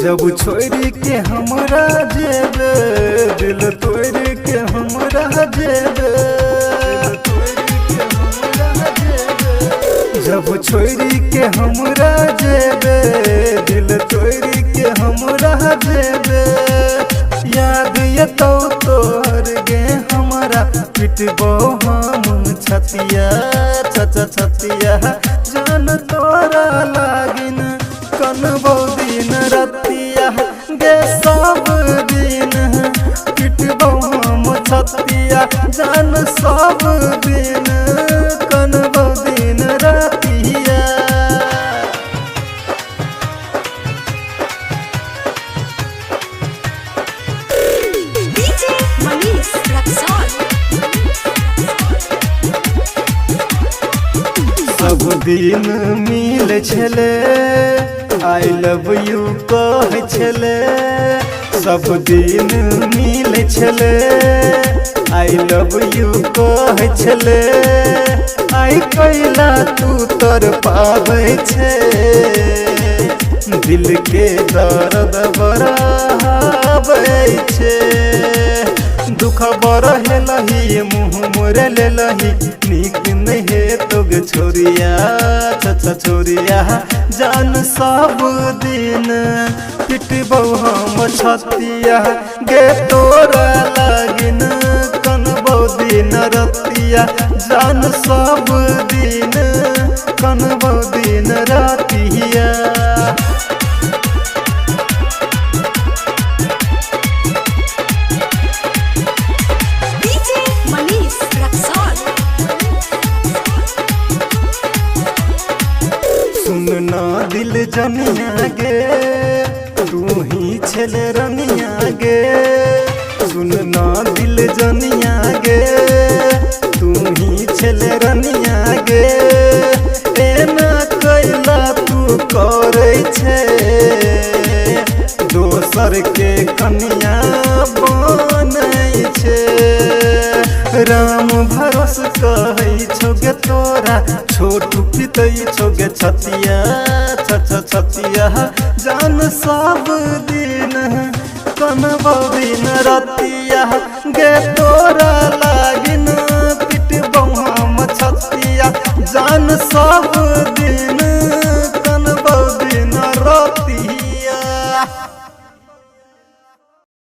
जब छोड़ के हमरा जेबे दिल तोड़ के हमरा जेबे, जब छोड़ के हमरा जेबे दिल तोड़ के हमरा जेबे, याद ये तो तोहर गे हमरा पिटबो हम छतिया छतिया, जान तोरा लागिन कनबो दिन रतिया गे सब दिन पिटबो हम छतिया, जान सब दिन कनबो दिन रतिया। सब दिन मिल छले आई लव यू कह छले, सब दिन मिल छले आई लव यू कह छले, आई कैला तू तर पावे छे दिल के दर्द बढ़ावे छे, दुख बढ़े लही मुँह मोरे ले लही निक नहीं तो गे छोरिया छोरिया, जान सब दिन पिटबो हम छतिया गे तोरा लागिन कनबो दिन रतिया, जान सब दिन कनबो दिन रतिया। सुनना दिल जनिया गे तू ही छले रनिया गे, सुनना दिल जनिया गे तू ही छले रनिया गे, एना कैला तू करे छे दोसर के कन्या बनै छे, राम भरोस कहै छो गे तोरा छोटू पितै छो गे छतिया छतिया, जान सब दिन कनबो दिन रतिया गे तोरा लागिन पिटबो हम छतिया, जान सब दिन